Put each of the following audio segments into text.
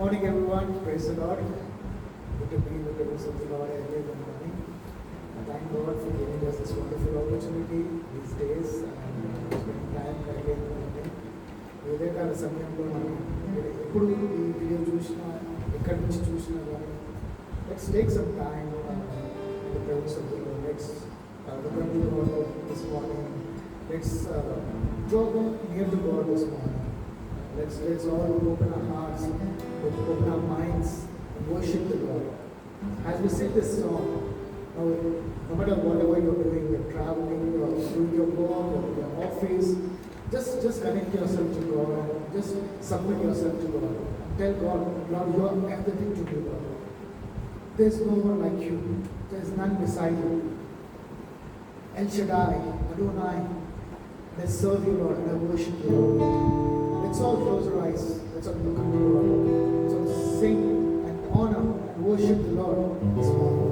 Morning, everyone. Praise the Lord. Good to be with the presence of the Lord every morning. Thank God for giving us this wonderful opportunity these days and spending time again morning. ఏదైనా సమయంలో మనం ఎప్పుడు ఈ video చూసినా ఎక్కడి నుంచి చూసినా కానీ let's take some time in the presence of the lord. Let's look unto the Lord this morning. Let's draw near to God this morning. Let's all open our hearts, open our minds, and worship the Lord. As we sing this song, no matter whatever you're doing, you're traveling, you're doing your work, or your office, just connect yourself to God and just submit yourself to God. Tell God, Lord, you are everything to me, Lord. There's no one like you. There's none beside you. El Shaddai, Adonai, let's serve you, Lord, and I worship you, Lord. Let's all close our eyes. Let's all look unto the Lord. Let's all sing and honor and worship the Lord this morning.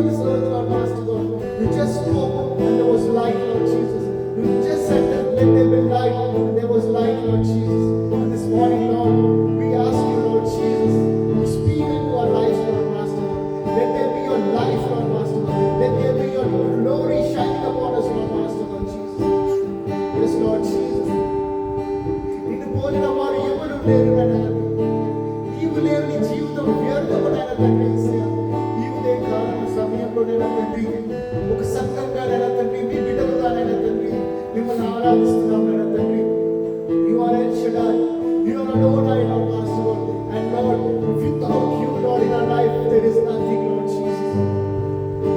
on this earth, Lord Master God, you just spoke and there was light, Lord Jesus. You just said that let there be light, and there was light, Lord Jesus. And this morning, Lord, we ask you, Lord Jesus, to speak into our lives, Lord Master God. Let there be your life, Lord Master God. Let there be your glory shining upon us, Lord Master God, Jesus. Yes, Lord Jesus. నిన్ను పోలిన వారు ఎవరు లేరు నాయనా. నీవు లేవు, నీ జీవితం వ్యర్థము నాయనా తండ్రి యేసయ్యా. ఈ ఉదయ కాలం సమయంలో నాయనా తండ్రి, ఒక సంఘంగా నాయనా తండ్రి, మీ బిడ్డలుగా నాయనా తండ్రి, మిమ్మల్ని ఆరాధిస్తున్నాం నాయనా తండ్రి. You are El Shaddai. You are Adonai, Lord Master God. And Lord, without you, Lord, in our life, there is nothing, Lord Jesus.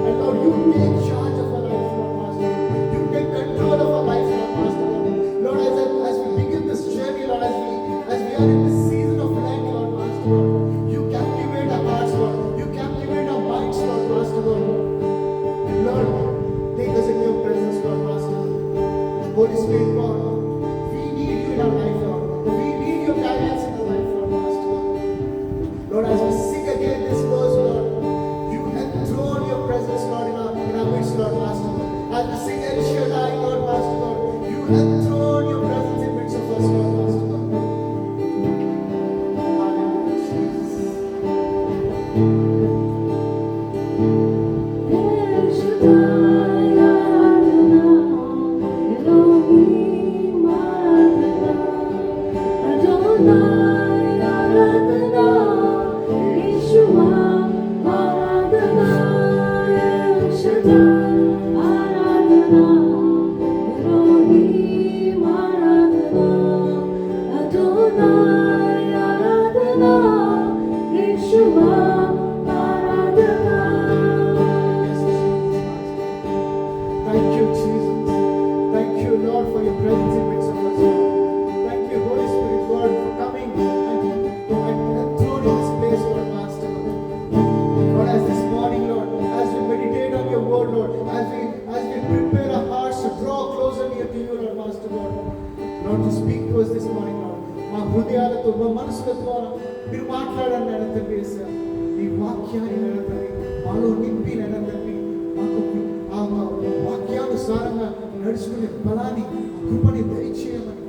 And Lord, you take charge of our life, Lord Master God. You take control of our life, Lord Master God. Lord, as we begin this journey, Lord, as we are in this season of Lent, Lord Master God, you captivate our hearts, Lord. You captivate our minds, Lord Master God. And Lord, take us in your presence, Lord Master God. Holy Spirit, God, we need you in our life, Lord. We need your guidance in our life, Lord Master God. Lord, as we sing again this verse, Lord, you enthrone your presence, Lord, in our midst, Lord Master God. As we sing El Shaddai, Lord Master God, you enthrone your presence in midst of us, Lord Master God. Hallelujah, Jesus. El Shaddai Adonai, Elohim Adonai, Adonai Adonai, Yeshua Adonai, El Shaddai Adonai, Elohim Adonai, Adonai Adonai, Yeshua Thank you, Jesus. Thank you, Lord, for your presence in midst of us. Thank you, Holy Spirit, God, for coming and enthroning this place, Lord Master. Lord, as this morning, Lord, as we meditate on your word, Lord, as we prepare our hearts to draw closer near to you, Lord Master God, Lord, to speak to us this morning, Lord. మా హృదయాలతో, మా మనసుల ద్వారా మీరు మాట్లాడండి నాయన తండ్రి యేసయ్యా. ఈ వాక్యాన్ని నాయన తండ్రి మాలో నింపి నాయన తండ్రి మాకు ఆ వాక్యానుసారంగా నడుచుకునే బలాన్ని, కృపని దయచేయమని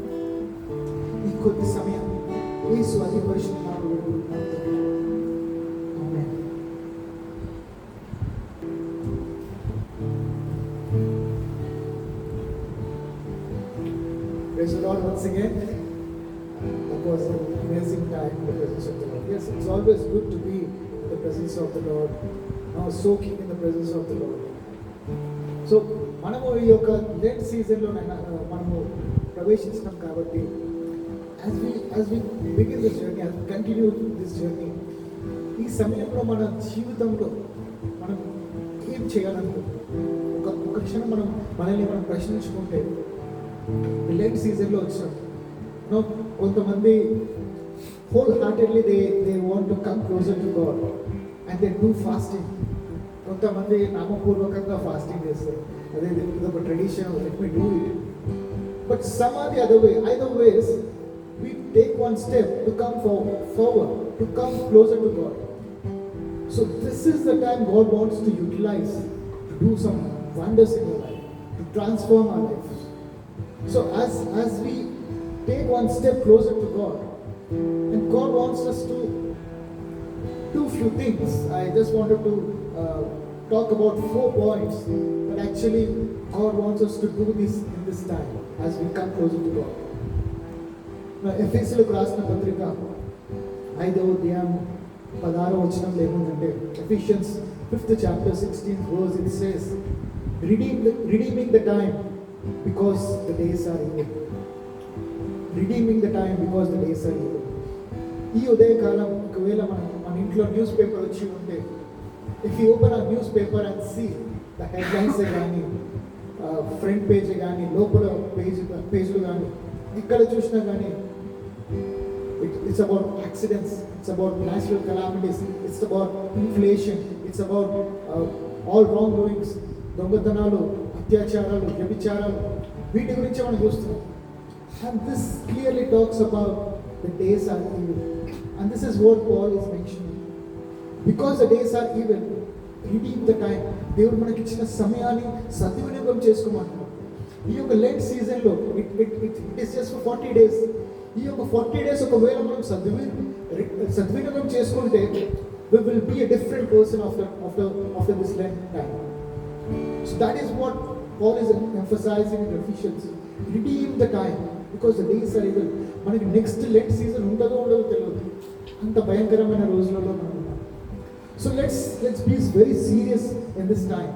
ఈ కొద్ది సమయం యేసు అతి పరిశుద్ధ నామములో వేడుకుంటున్నాను తండ్రి. ఆమేన్. Praise the Lord once again. That was an amazing time in the presence of the Lord. Yes, it's always good to be in the presence of the Lord. Now soaking in the presence of the Lord. So మనము ఈ యొక్క Lent సీజన్లో మనము ప్రవేశించినాం కాబట్టి as we begin this journey, as we continue this journey, ఈ సమయంలో మన జీవితంలో మనం ఏం చేయాలనుకుంటున్నాం? ఒక క్షణం మనల్ని ప్రశ్నించుకుంటే లెంట్ సీజన్లో వచ్చాం. కొంతమంది wholeheartedly they want to come closer to God and they do fasting. కొంతమంది నామపూర్వకంగా ఫాస్టింగ్ చేస్తారు, అదే ఇది ఒక tradition, let me do it. But some are the either ways we take one step to come forward, to come closer to God. So this is the time God wants to utilize to do some wonders in your life, to transform our lives. So as we take one step closer to God, and God wants us to do few things. I just wanted to talk about 4 points that actually God wants us to do this in this time as we come closer to God. Now, ఎఫెసీయులకు రాసిన పత్రిక 5వ అధ్యాయం 16వ వచనంలో ఏముందంటే, Ephesians 5th chapter 16th verse, it says, redeeming the time because the days are evil. Redeeming the time because the days are evil. ఈ ఉదయకాలం ఒకవేళ మన ఇంట్లో న్యూస్ పేపర్ వచ్చి ఉంటే, if you open a newspaper and see the headlines కానీ front page కానీ లోపల పేజ్లు కానీ ఎక్కడ చూసినా కానీ it's about accidents, it's about natural calamities, it's about inflation, it's about all wrongdoings, దొంగతనాలు, అత్యాచారాలు, వ్యభిచారాలు, వీటి గురించి మనం చూస్తున్నాం. And this clearly talks about the days are evil. And this is what Paul is mentioning. Because the days are evil, redeem the time. దేవుడు మనకి ఇచ్చిన సమయాన్ని సద్వినియోగం చేసుకోమంటున్నాడు. ఈ యొక్క లెంట్ సీజన్లో it is just for 40 days. ఈ యొక్క 40 days ఒకవేళ మనం సద్వినియోగం చేసుకుంటే we will be a different person after this Lent time. So that is what Paul is emphasizing in Ephesians. Redeem the time because the days are evil. మనకి next Lent season ఉండదో తెలియదు, అంత భయంకరమైన రోజులలో మనం ఉన్నాం. So let's be very serious in this time.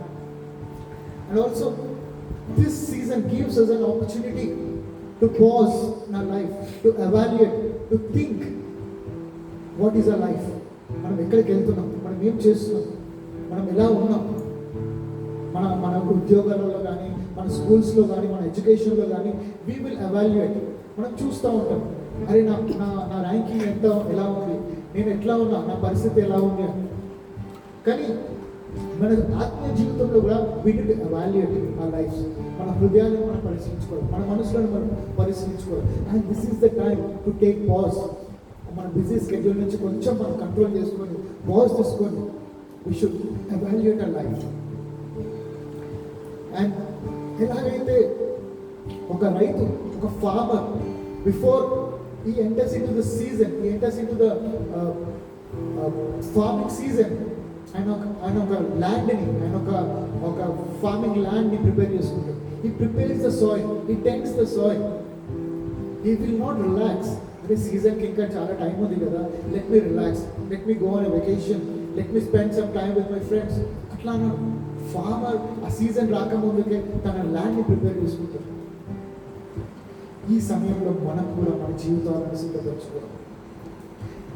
And also this season gives us an opportunity to pause in our life, to evaluate, to think what is our life. మనం ఎక్కడికి వెళ్తున్నాం, మనం ఏం చేస్తున్నాం, మనం ఎలా ఉన్నాం, మన ఉద్యోగాలలో కానీ, మన స్కూల్స్లో కానీ, మన ఎడ్యుకేషన్లో కానీ వీ విల్ ఎవాల్యుయేట్. మనం చూస్తూ ఉంటాం, అరే నా ర్యాంకింగ్ ఎలా ఉంది, నేను ఎట్లా ఉన్నా, నా పరిస్థితి ఎలా ఉంది అని. కానీ మన ఆత్మీయ జీవితంలో కూడా we need to evaluate our lifes. మన హృదయాలను మనం పరిశీలించుకోవాలి, మన మనసులను మనం పరిశీలించుకోవాలి. And this is the time to take pause. మన బిజీ స్కెడ్యూల్ నుంచి కొంచెం మనం కంట్రోల్ చేసుకొని పాజ్ తీసుకొని we should evaluate our life. And ఎలాగైతే ఒక రైతు, ఒక farmer before he enters into the season, he enters into the farming season, ఆయన ఒక ల్యాండ్ని, ఆయన ఒక ఫార్మింగ్ ల్యాండ్ని ప్రిపేర్ చేసుకుంటాడు. he prepares the soil, he tends the soil, he will not relax. అంటే సీజన్కి ఇంకా చాలా టైం ఉంది కదా, let me relax, let me go on a vacation, let me spend some time with my friends. అట్లా farmer ఆ season రాకముందుకే తన ల్యాండ్ని ప్రిపేర్ చేసుకుంటాడు. ఈ సమయంలో మనం కూడా మన జీవితాలను సిద్ధపరచుకోవాలి.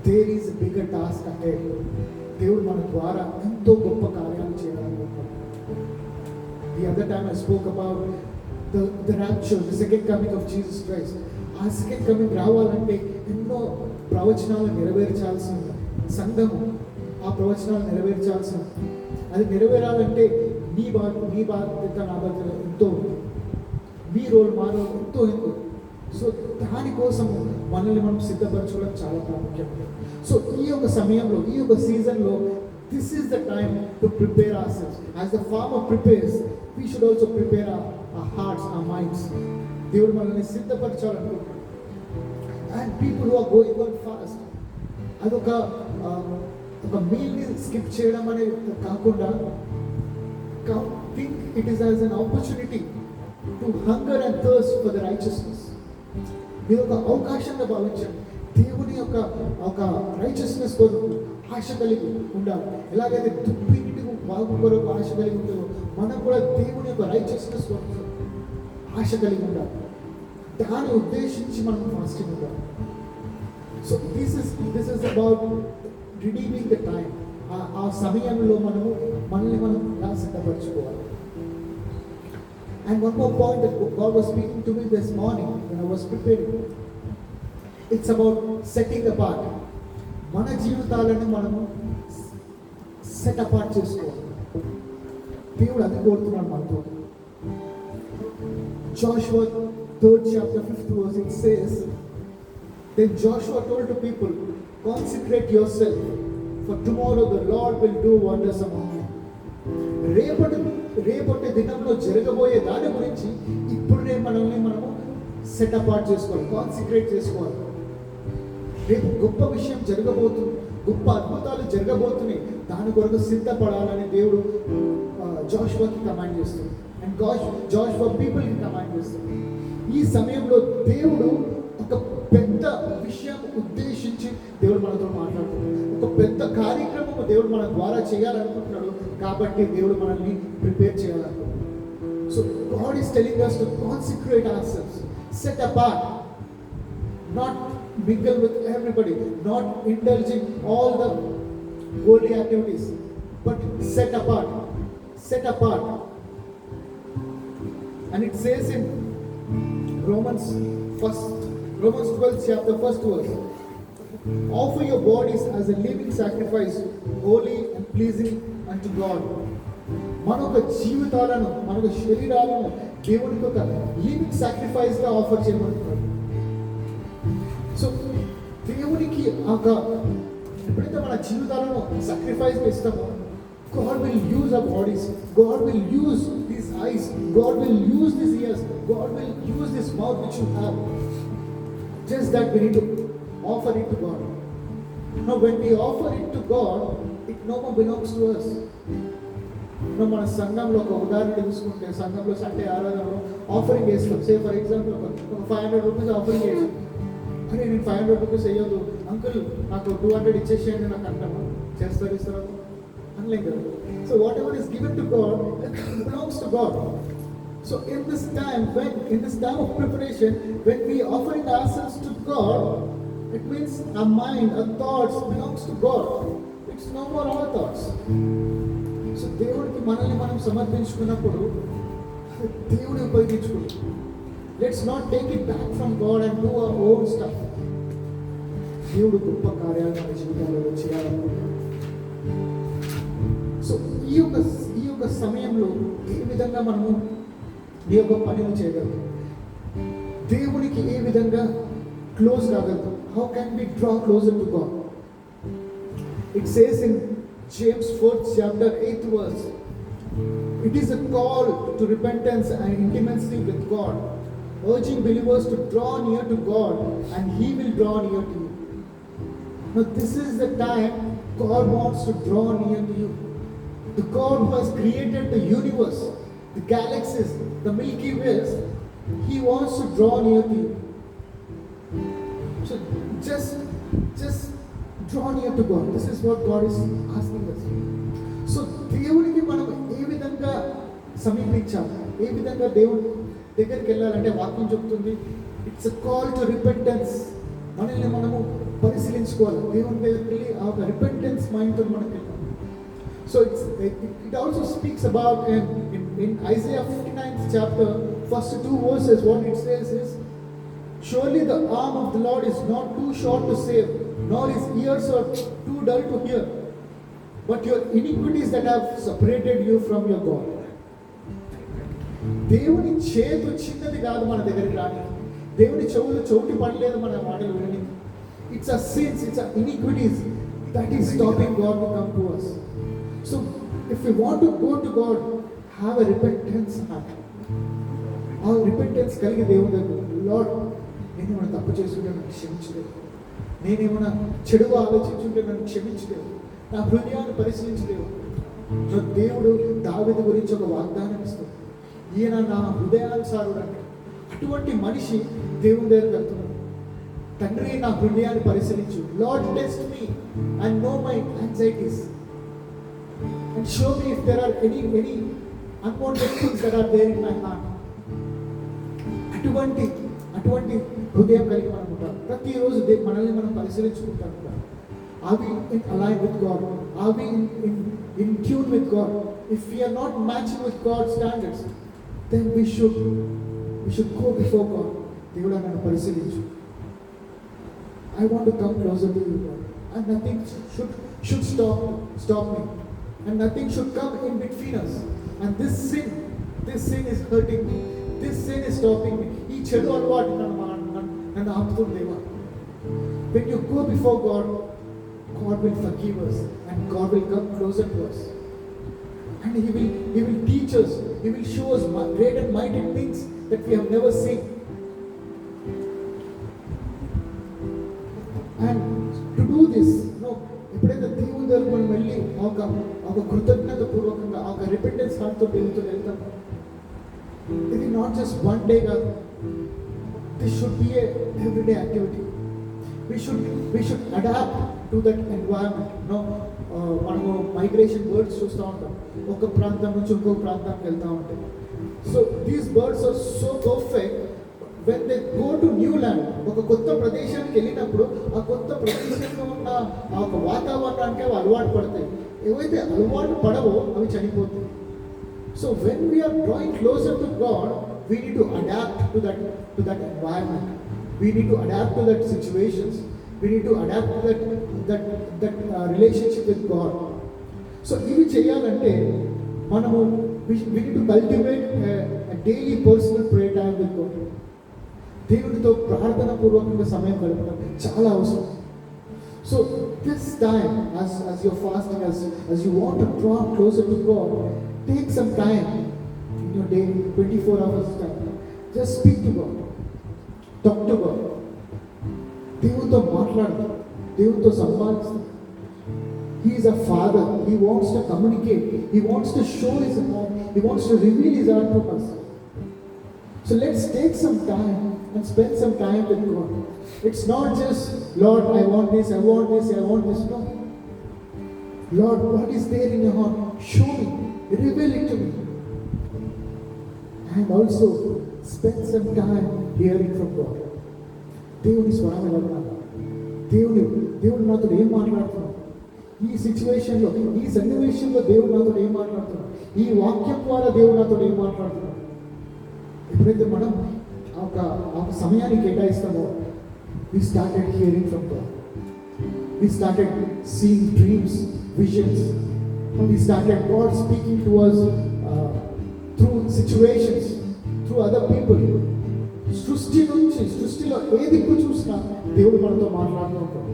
దేర్ ఈజ్ బిగ్గర్ టాస్క్ అంటే దేవుడు మన ద్వారా ఎంతో గొప్ప కార్యాలు చేయాలనుకుంటున్నాడు. The other time I spoke about the rapture, the second coming of Jesus Christ. ఆ సెకండ్ కమింగ్ రావాలంటే ఎన్నో ప్రవచనాలు నెరవేర్చాల్సి ఉంది. సంఘము ఆ ప్రవచనాలు నెరవేర్చాల్సి ఉంది. అది నెరవేరాలంటే నీ బాధ్యత, నా బాధ్యత ఎంతో ఉంది, మీ రోల్ మా రోల్ ఎంతో ఉంది. సో దానికోసం మనల్ని మనం సిద్ధపరచుకోవడం చాలా ప్రాముఖ్యం. సో ఈ యొక్క సమయంలో, ఈ యొక్క సీజన్లో this is the time to prepare ourselves. As the farmer prepares, we should also prepare our hearts, our minds. దేవుడు మనల్ని సిద్ధపరచాలనుకుంటున్నాడు. And people who are going on fast, అదొక మీల్ని స్కిప్ చేయడం అనేది కాకుండా think it is as an opportunity to hunger and thirst for the righteousness. ఇది ఒక అవకాశంగా భావించండి. దేవుని యొక్క ఒక రైచియస్నెస్ కొరకు ఆశ కలిగి ఉండాలి. ఎలాగైతే దుప్పిటి బాగు కొరకు ఆశ కలిగి ఉంటుందో, మనం కూడా దేవుని యొక్క రైచియస్నెస్ కొరకు ఆశ కలిగి ఉండాలి. దాన్ని ఉద్దేశించి మనం ఫాస్టింగ్ ఉండాలి. So this is about redeeming the time. ఆ సమయంలో మనల్ని మనం ఎలా సిద్ధపరచుకోవాలి. And one more point that God was speaking to me this morning when I was preparing. It's about setting apart. మన జీవితాలను మనము సెట్ అపార్ట్ చేసుకోవాలి. దేవుడు అది కోరుతున్నాడు మనతో. Joshua 3rd chapter 5th verse, it says, then Joshua told the people, consecrate yourself, for tomorrow the Lord will do wonders among you. రేపటి దినంలో జరగబోయే దాని గురించి ఇప్పుడే మనము సెట్ అపార్ట్ చేసుకోవాలి, కాన్సన్ట్రేట్ చేసుకోవాలి. రేపు గొప్ప విషయం జరగబోతుంది, గొప్ప అద్భుతాలు జరగబోతున్నాయి, దాని కొరకు సిద్ధపడాలని దేవుడు జోషువాకి కమాండ్ చేస్తుంది. అండ్ జోషువా పీపుల్కి కమాండ్ చేస్తుంది. ఈ సమయంలో దేవుడు ఒక పెద్ద విషయం ఉద్దేశించి దేవుడు మనతో మాట్లాడుతున్నాడు. ఒక పెద్ద కార్యక్రమం దేవుడు మన ద్వారా చేయాలనుకుంటున్నాడు. కాబట్టి దేవుడు మనల్ని ప్రిపేర్ చేయాలనుకుంటున్నాడు. So God is telling us to consecrate ourselves, set apart, not mingle with everybody, not indulging all the worldly activities, but set apart. And it says in Romans 12th chapter 1st verse, offer your bodies as a living sacrifice, holy and pleasing unto God. మన ఒక జీవితాలను, మన ఒక శరీరాలను దేవునికి ఒక living sacrifice గా offer చేయబడుతున్నాడు. So దేవునికి ఒక ఎప్పుడైతే మన జీవితాలను సాక్రిఫైస్ ఇస్తామో, God will use our bodies. God will use these eyes. God will use these ears. God will use this mouth which you have. Just that we need to offer it to God. Now when we offer it to God, it no more belongs to us. మన సంఘంలో ఒక ఉదాహరణ తీసుకుంటే, సంఘంలో Sunday ఆరాధనలో offering వేస్తాం. Say for example ఒక 500 rupees offering వేసాం. అరే నేను 500 రూపీస్ వేయొద్దు అంకుల్, నాకు 200 ఇచ్చేసేయండి నాకు అంటాము. చేస్తారు, ఇస్తారు అనలేం కదా. So what ever is given to God belongs to God. So in this time of preparation, when we offering ourselves to God, it means our mind, our thoughts belongs to God. It's no more our thoughts. So దేవుడికి మనల్ని మనం సమర్పించుకున్నప్పుడు దేవుడి ఉపయోగించుకుంటాం. Let's not take it back from God and do our own stuff. దేవుడు గొప్ప కార్యాలు మన జీవితాలలో చేయాలనుకుంటున్నాడు. So ఈ యొక్క సమయంలో ఏ విధంగా మనము ఈ యొక్క పనిని చేయగలుగుతాం, దేవునికి ఏ విధంగా క్లోజ్ కాగలుగుతాం? How can we draw closer to God? It says in James 4th chapter 8th verse, it is a call to repentance and intimacy with God, urging believers to draw near to God and He will draw near to you. Now this is the time God wants to draw near to you. The God who has created the universe, the galaxies, the Milky Ways, He wants to draw near to you. So just draw near to God. This is what God is asking us. So దేవునికి మనం ఏ విధంగా సమీపించాలి, ఏ విధంగా దేవుడి దగ్గరికి వెళ్ళాలంటే వాక్యం చెప్తుంది, it's a call to repentance. మనల్ని మనము పరిశీలించుకోవాలి. దేవుని దగ్గరికి వెళ్ళి ఆ ఒక రిపెంటెన్స్ మైండ్తో మనం వెళ్ళాలి. So it also speaks about in Isaiah 59th chapter, first 2 verses, what it says is, surely the arm of the Lord is not too short to save, nor his ears are too dull to hear, but your iniquities that have separated you from your God. దేవుని చేతు చిన్నది కాదు మన దగ్గరికి రాని. దేవుని చెవులు చౌటి పడలేదు మన మాటలు వినని. It's a sins, it's a iniquities that is stopping God to come to us. So if we want to go to God, have a repentance heart. ఆ రిపెంటెన్స్ కలిగి దేవుని దగ్గర, లార్డ్ నేనేమైనా తప్పు చేస్తుంటే నన్ను క్షమించలేదు, నేనేమైనా చెడుగా ఆలోచించుంటే నన్ను క్షమించలేదు, నా హృదయాన్ని పరిశీలించలేదు. దేవుడు దావీదు గురించి ఒక వాగ్దానం ఇస్తాడు, ఈయన నా హృదయానుసారుడు అంటే. అటువంటి మనిషి దేవుని దగ్గరికి వెళ్తున్నాడు. తండ్రి నా హృదయాన్ని పరిశీలించు, Lord test me and know my anxieties and show me if there are any unwanted things that are there in my heart. అటువంటి హృదయం కలిగి మనం ఉంటాం. ప్రతిరోజు మనల్ని మనం పరిశీలించుకుంటాం. Are we in align with God? Are we in tune with God? If we are not matching with God's standards, then we should go before God. దేవుడా నన్ను పరిశీలించు. I want to come closer to you, God, and nothing should stop me. And nothing should come in between us. And this sin is hurting me. This sin is stopping me. ఈ చెడు అలవాటు నన్ను ఆపుతుందేమో. When you go before God, God will forgive us and God will come closer to us. And He will teach us. He will show us great and mighty things that we have never seen. And to do this, ఎప్పుడైతే దేవుని దగ్గర మనం వెళ్ళి ఒక కృతజ్ఞత పూర్వకంగా ఒక repentance హార్ట్తో దేవునితో వెళ్తాం, ఇది నాట్ జస్ట్ వన్ డే కాదు. This should be a everyday activity. we should adapt to that environment. మనము మైగ్రేషన్ బర్డ్స్ చూస్తూ ఉంటాం, ఒక ప్రాంతం నుంచి ఇంకొక ప్రాంతానికి వెళ్తూ ఉంటాం. So these birds are so perfect. when they go to new land, ఒక కొత్త ప్రదేశానికి వెళ్ళినప్పుడు ఆ కొత్త ప్రదేశంలో ఉన్న ఆ ఒక వాతావరణానికి అవి అలవాటు పడతాయి. ఏవైతే అలవాటు పడవో అవి చనిపోతాయి. So when we are drawing closer to God, we need to adapt to that environment. We need to adapt to that situations. We need to adapt to that relationship with God. So ఇవి చేయాలంటే మనము we need to cultivate a daily personal prayer time with God. దేవుడితో ప్రార్థన పూర్వకంగా సమయం గడపడం చాలా అవసరం. So this time, as you're fasting, as you want to draw closer to God, take some time in your day, 24 hours time. Just speak to God. Talk to God. దేవునితో మాట్లాడు, దేవునితో సంభాషించు. He is a father. He wants to communicate. He wants to show his heart. He wants to reveal his heart to us. So let's take some time and spend some time with God. It's not just, Lord, I want this, I want this, I want this. No. Lord, what is there in your heart? Show me. Reveal it to me. And also, spend some time hearing from God. దేవుని స్వరం ఎలా వినాలి? దేవుడు నాతో ఏం మాట్లాడుతున్నాడు? ఈ సిచ్యువేషన్లో, ఈ సన్నివేశంలో దేవుడు నాతో ఏం మాట్లాడుతున్నాడు? ఈ వాక్యం ద్వారా దేవుడు నాతో ఏం మాట్లాడుతున్నాడు? ఎప్పుడైతే మనం ఒక సమయాన్ని కేటాయిస్తామో, we started hearing from God. We started seeing dreams, visions. We started God speaking to us through situations, through other people. సృష్టిలో ఏ దిక్కు చూసినా దేవుడు మనతో మాట్లాడుతూ ఉంటాడు.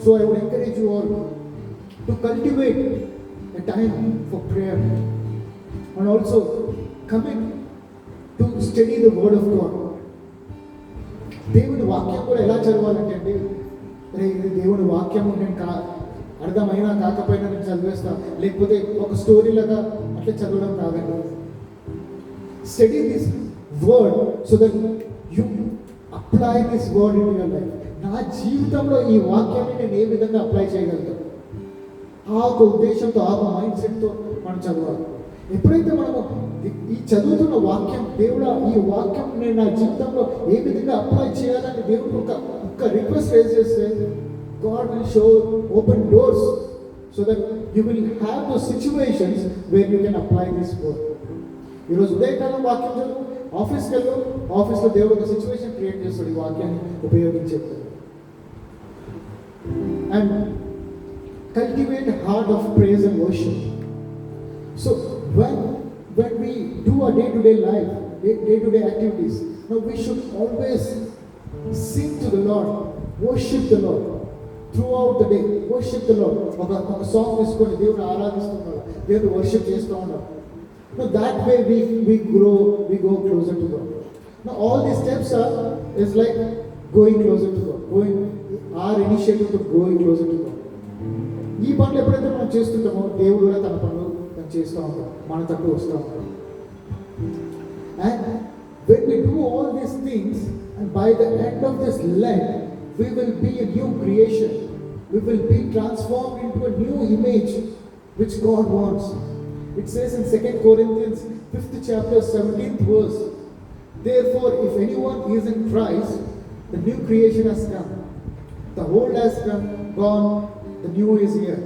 So I would encourage you all to cultivate a time for prayer and also commit to study the word of God. దేవుని వాక్యం కూడా ఎలా చదవాలంటే అండి, ఇది దేవుని వాక్యం నేను అర్థమైనా కాకపోయినా నేను చదివేస్తా, లేకపోతే ఒక స్టోరీ లాగా అట్లా చదవడం కాదండి. Study this word so that you apply this word in your life. నా జీవితంలో ఈ వాక్యాన్ని నేను ఏ విధంగా అప్లై చేయగలుగుతాను, ఆ ఒక ఉద్దేశంతో, ఆ ఒక మైండ్ సెట్తో మనం చదవాలి. ఎప్పుడైతే మనము ఈ చదువుతున్న వాక్యం, దేవుడు ఈ వాక్యం నేను నా జీవితంలో ఏ విధంగా అప్లై చేయాలని దేవుడు ఒక రిక్వెస్ట్ రేజ్ చేస్తే, God will show open doors so that you will have those situations where you can apply this word. ఈరోజు ఉదయకాలం వాక్యం చదువు, ఆఫీస్కి వెళ్ళు, ఆఫీస్లో దేవుడు ఒక సిచ్యువేషన్ క్రియేట్ చేస్తాడు ఈ వాక్యాన్ని ఉపయోగించే. And cultivate heart of praise and worship. So when we do our day-to-day life, day-to-day activities, now we should always sing to the Lord, worship the Lord throughout the day. Worship the Lord. ఒక song తీసుకొని దేవుని ఆరాధిస్తున్నాడు, దేవుని worship చేస్తూ ఉన్నాడు. Now that way we grow, we go closer to God. Now all these steps is like going closer to God, going our initiative to going closer to God. ఈ పనులు ఎప్పుడైతే మనం చేస్తుంటామో దేవుడు కూడా తన పనులు తను చేస్తూ ఉంటాడు, మన తట్టు వస్తూ ఉంటాడు. And when we do all these things, and by the end of this Lent, we will be a new creation. We will be transformed into a new image which God wants. It says in 2 Corinthians 5th chapter 17th verse, therefore if anyone is in Christ, the new creation has come. The old has gone, the new is here.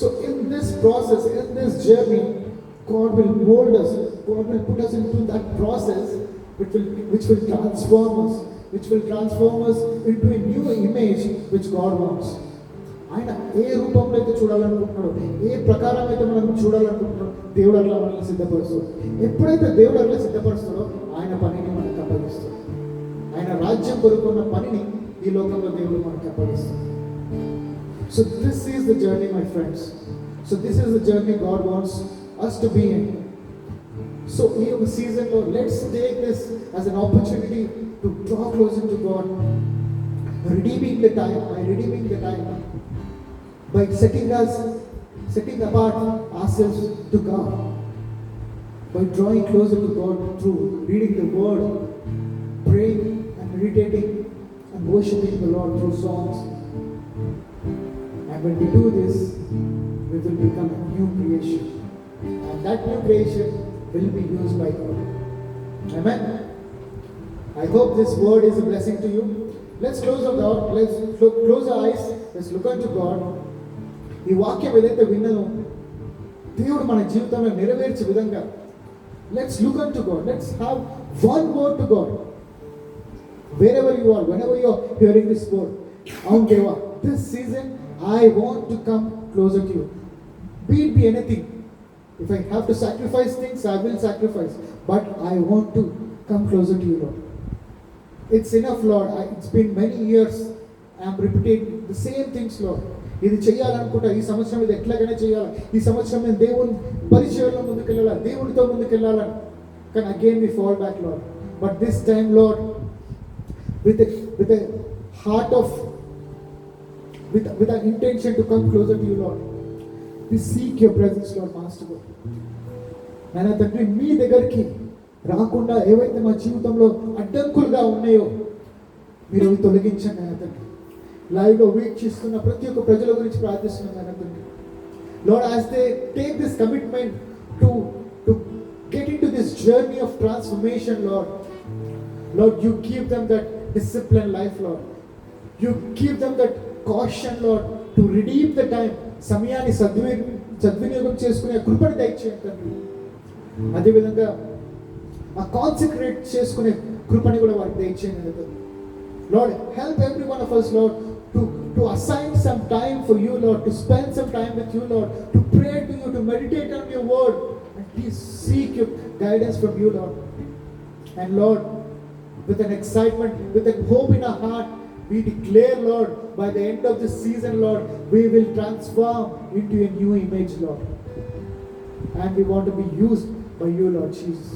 So in this process, in this journey, God will mold us. God will put us into that process which will transform us, into a new image which God wants. ఆయన ఏ రూపంలో అయితే చూడాలనుకుంటున్నాడో, ఏ ప్రకారం అయితే మనం చూడాలనుకుంటున్నాడో, దేవుడు అట్లా మనల్ని సిద్ధపరుస్తాడు. ఎప్పుడైతే దేవుడు అట్లా సిద్ధపరుస్తాడో ఆయన పనిని మనకు అప్పగిస్తాడు. ఆయన రాజ్యం కొరుకున్న పనిని ఈ లోకంలో దేవుడు మనకు అప్పగిస్తాడు. So this is the journey, my friends. So this is the journey God wants us to be in. So ఈ సీజన్లో let's take this as an opportunity to draw closer to God, redeeming the time by setting apart ourselves to God, by drawing closer to God through reading the Word, praying and meditating and worshiping the Lord through songs. And when we do this, we will become a new creation, and that new creation will be used by God. Amen. I hope this word is a blessing to you. Let's close our eyes. Let's look unto God. ఈ వాక్యం ఏదైతే విన్నదో దేవుడు మన జీవితంలో నెరవేర్చే విధంగా let's look unto God. Let's have one word to God. Wherever you are, whenever you are hearing this word, అవును దేవా, this season I want to come closer to you. Be it be anything. If I have to sacrifice things, I will sacrifice. But I want to come closer to you, Lord. It's enough, Lord. It's been many years I am the same things లో ఇది చేయాలనుకుంటా, ఈ సంవత్సరం ఇది ఎట్లాగైనా చేయాలి, ఈ సంవత్సరం నేను దేవుని పరిచయంలో ముందుకెళ్ళాలి, దేవునితో ముందుకెళ్ళాలని. కానీ again we fall back Lord. But this time Lord, with a heart of with an intention to come closer to you, Lord, we seek your presence, Lord Master God. నాయనా తండ్రి, మీ దగ్గరికి రాకుండా ఏవైతే మా జీవితంలో అడ్డంకులుగా ఉన్నాయో మీరు అవి తొలగించండి నాయనా తండ్రి. లైవ్లో వీక్షిస్తున్న ప్రతి ఒక్క ప్రజల గురించి ప్రార్థిస్తున్నాం నాయనా తండ్రి. Lord, as they take this commitment to get into this journey of transformation, Lord, you give them that disciplined life, Lord. You give them that caution, Lord, to redeem the time. సమయాన్ని సద్వినియోగం చేసుకునే కృపను దయచేయండి తండ్రి. అదేవిధంగా ఆ concentrate చేసుకునే కృపని కూడా వారికి దయచేయండి తండ్రి. Lord, help every one of us, Lord, to assign some time for you, Lord, to spend some time with you, Lord, to pray to you, to meditate on your word, and please seek your guidance from you, Lord. And Lord, with an excitement, with a hope in our heart, we declare, Lord, by the end of this season, Lord, we will transform into a new image, Lord. And we want to be used by you, Lord Jesus.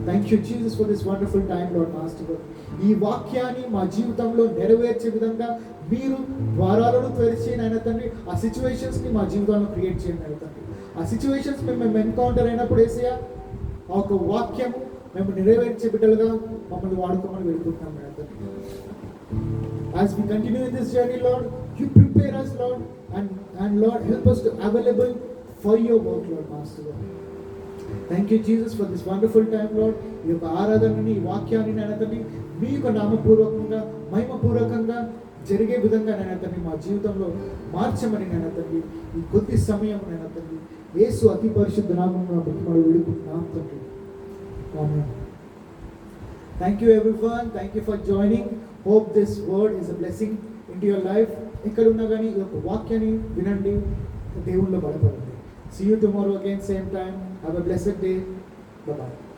Thank you, Jesus, for this wonderful time, Lord Master God. ఈ వాక్యాన్ని మా జీవితంలో నెరవేర్చే విధంగా మీరు ద్వారాలను తెరిచి నాయన తండ్రి, ఆ సిచ్యువేషన్స్ని మా జీవితంలో క్రియేట్ చేయండి నాయన తండ్రి. ఆ సిచ్యువేషన్స్ మేము ఎన్కౌంటర్ అయినప్పుడు ఏసయ్యా, ఆ ఒక వాక్యము మేము నెరవేర్చే బిడ్డలుగా మమ్మల్ని వాడుకోమని వేడుకుంటున్నాం నాయన తండ్రి. As we continue in this journey, Lord, you prepare us, Lord, and Lord, help us to available for your work, Lord Master God. Thank you, Jesus, for this wonderful time, Lord. ఈ యొక్క ఆరాధనని, ఈ వాక్యాన్ని నాయన తండ్రి మీ యొక్క నామపూర్వకంగా, మహిమపూర్వకంగా జరిగే విధంగా నాయన తండ్రి మా జీవితంలో మార్చమని నాయన తండ్రి ఈ కొద్ది సమయం నాయన తండ్రి యేసు అతి పరిశుద్ధ నామమున మనం వేడుకుంటున్నాం తండ్రి. ఆమేన్. Thank you everyone. Thank you for joining. Hope this word is a blessing into your life. ఎక్కడ ఉన్నా కానీ ఈ యొక్క వాక్యాన్ని వినండి, దేవుళ్ళో బలపడండి. See you tomorrow again, same time. Have a blessed day. Bye-bye.